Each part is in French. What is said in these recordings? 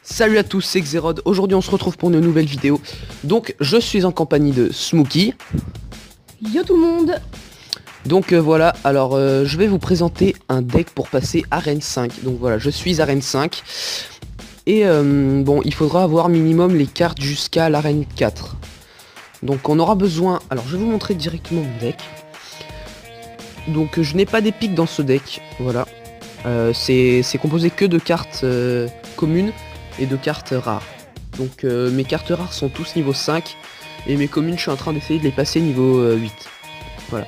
Salut à tous, c'est Xerod. Aujourd'hui on se retrouve pour une nouvelle vidéo. Donc je suis en compagnie de Smokey. Yo tout le monde. Donc voilà, alors je vais vous présenter un deck pour passer arène 5. Donc voilà, je suis arène 5. Et bon, il faudra avoir minimum les cartes jusqu'à l'arène 4. Donc on aura besoin... Alors je vais vous montrer directement mon deck. Donc je n'ai pas d'épique dans ce deck, voilà. C'est composé que de cartes communes et de cartes rares. Donc mes cartes rares sont tous niveau 5 et mes communes je suis en train d'essayer de les passer niveau 8. Voilà.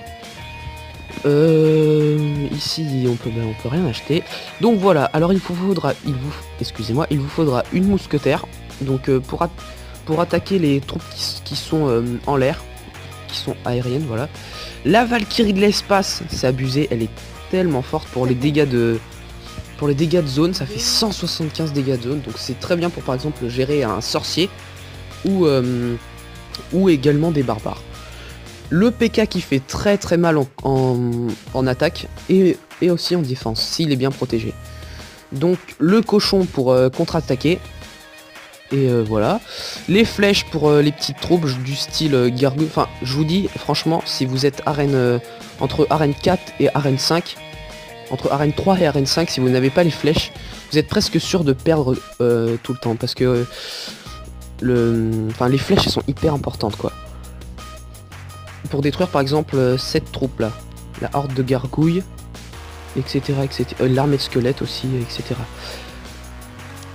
Ici on peut rien acheter. Donc voilà, alors il vous faudra une mousquetaire. Donc pour attaquer les troupes qui sont en l'air, qui sont aériennes, voilà. La Valkyrie de l'espace, c'est abusé, elle est tellement forte pour les dégâts de zone, ça fait 175 dégâts de zone, donc c'est très bien pour par exemple gérer un sorcier ou également des barbares. Le PK qui fait très mal en attaque et aussi en défense, s'il est bien protégé. Donc le cochon pour contre-attaquer. Et voilà. Les flèches pour les petites troupes du style gargouille. Enfin, je vous dis, franchement, si vous êtes arène entre arène 4 et arène 5, entre arène 3 et arène 5, si vous n'avez pas les flèches, vous êtes presque sûr de perdre tout le temps. Parce que les flèches, elles sont hyper importantes, quoi. Pour détruire, par exemple, cette troupe là. La horde de gargouilles, etc. L'armée de squelettes aussi, etc.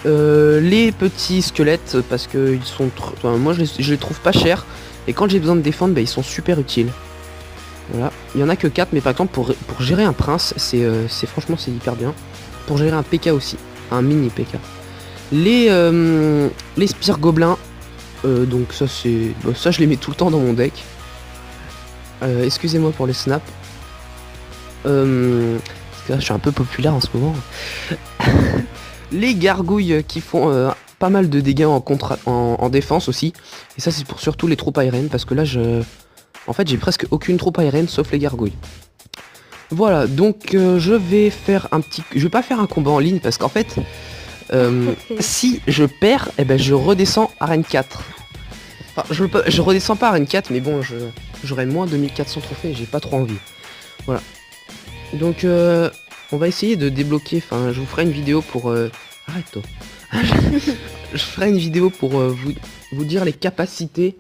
Les petits squelettes, parce que ils sont moi je les trouve pas chers, et quand j'ai besoin de défendre, bah, ils sont super utiles. Voilà, il y en a que 4, mais par exemple pour gérer un prince, c'est franchement c'est hyper bien. Pour gérer un PK aussi, un mini PK. Les spires gobelins, donc ça c'est... Bon, ça je les mets tout le temps dans mon deck. Excusez-moi pour les snaps. Parce que là je suis un peu populaire en ce moment. Les gargouilles qui font pas mal de dégâts en défense aussi. Et ça c'est pour surtout les troupes aériennes, parce que là en fait j'ai presque aucune troupe aérienne sauf les gargouilles. Voilà, donc je vais pas faire un combat en ligne, parce qu'en fait si je perds, eh ben je redescends arène 4. Enfin, je redescends pas arène 4, mais bon, j'aurai moins de 1400 trophées et j'ai pas trop envie. Voilà. Donc on va essayer de débloquer, enfin je vous ferai une vidéo pour... Arrête-toi. Je ferai une vidéo pour vous dire les capacités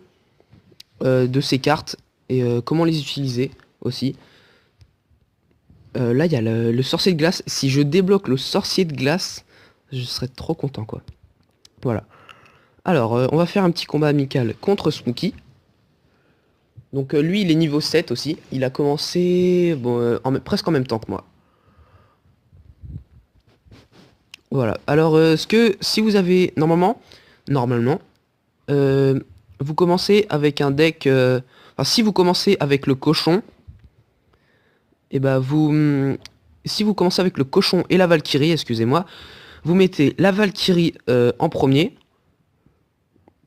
de ces cartes et comment les utiliser aussi. Là il y a le sorcier de glace. Si je débloque le sorcier de glace, je serais trop content, quoi. Voilà. Alors on va faire un petit combat amical contre Smokey. Donc lui il est niveau 7 aussi. Il a commencé presque en même temps que moi. Voilà, alors si vous avez... Normalement, vous commencez avec un deck... Enfin, si vous commencez avec le cochon, et bah si vous commencez avec le cochon et la Valkyrie, excusez-moi, vous mettez la Valkyrie en premier,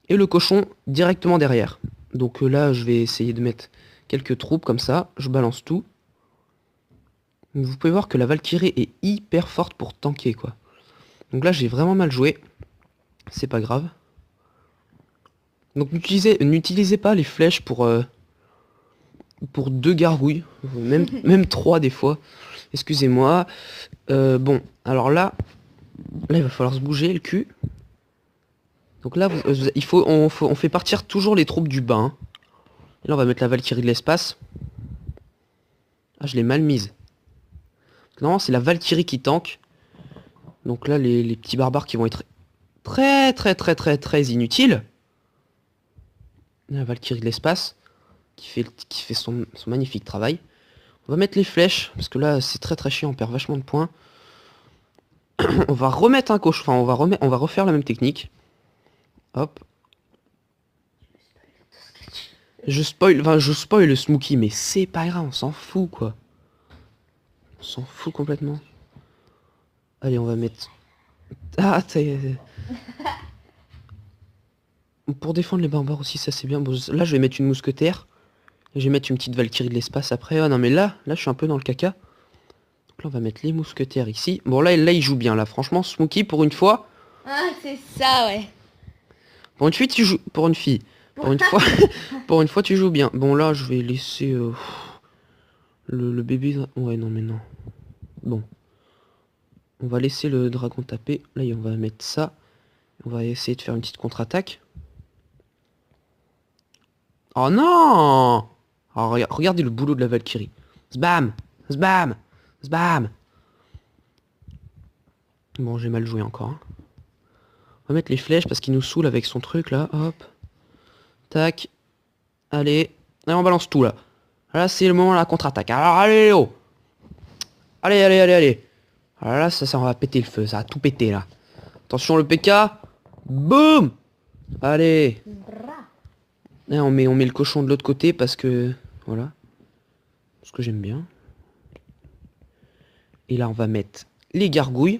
et le cochon directement derrière. Donc là, je vais essayer de mettre quelques troupes comme ça, je balance tout. Vous pouvez voir que la Valkyrie est hyper forte pour tanker, quoi. Donc là j'ai vraiment mal joué. C'est pas grave. Donc n'utilisez pas les flèches pour 2 gargouilles. Même 3 des fois. Excusez-moi. Bon, alors là il va falloir se bouger le cul. Donc là on fait partir toujours les troupes du bas, hein. Et là on va mettre la Valkyrie de l'espace. Ah, je l'ai mal mise. Non, c'est la Valkyrie qui tank. Donc là, les petits barbares qui vont être très inutiles. La Valkyrie de l'espace qui fait son magnifique travail. On va mettre les flèches, parce que là c'est très chiant, on perd vachement de points. On va remettre un cochon, enfin on va refaire la même technique. Hop. Je spoil le Smokey, mais c'est pas grave, on s'en fout, quoi. On s'en fout complètement. Allez, on va mettre... Ah, pour défendre les barbares aussi, ça c'est bien. Bon, là, je vais mettre une mousquetaire. Et je vais mettre une petite Valkyrie de l'espace après. Ah non, mais là, je suis un peu dans le caca. Donc là, on va mettre les mousquetaires ici. Bon, là il joue bien, là. Franchement, Smokey, pour une fois, Ah, c'est ça, ouais. Pour une fille, tu joues... Pour une fille. Pour une fois... Pour une fois, tu joues bien. Bon, là, je vais laisser... le bébé... Ouais, non, mais non. Bon. On va laisser le dragon taper. Là, on va mettre ça. On va essayer de faire une petite contre-attaque. Oh non! Oh, regardez le boulot de la Valkyrie. Sbam! Sbam! Sbam! Bon, j'ai mal joué encore. Hein. On va mettre les flèches parce qu'il nous saoule avec son truc là. Hop. Tac. Allez. Allez, on balance tout là. Là, c'est le moment de la contre-attaque. Alors, allez, oh! Allez, allez, allez, allez. Alors là, ça, on va péter le feu. Ça va tout péter là. Attention, le PK. Boum! Allez. Là, on met le cochon de l'autre côté parce que... Voilà. Parce que j'aime bien. Et là, on va mettre les gargouilles.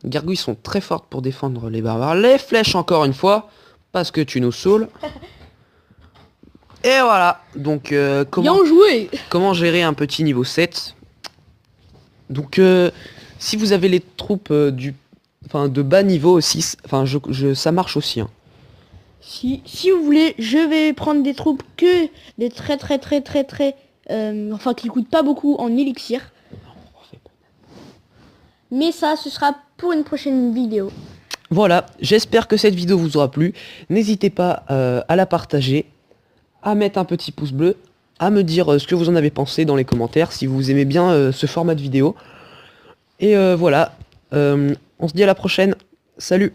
Les gargouilles sont très fortes pour défendre les barbares. Les flèches encore une fois. Parce que tu nous saoules. Et voilà. Donc, Bien joué. comment gérer un petit niveau 7. Donc, si vous avez les troupes de bas niveau aussi, enfin, ça marche aussi. Hein. Si vous voulez, je vais prendre des troupes que des très enfin qui coûtent pas beaucoup en élixir. Mais ça, ce sera pour une prochaine vidéo. Voilà, j'espère que cette vidéo vous aura plu. N'hésitez pas à la partager, à mettre un petit pouce bleu, à me dire ce que vous en avez pensé dans les commentaires, si vous aimez bien ce format de vidéo. Et voilà, on se dit à la prochaine. Salut!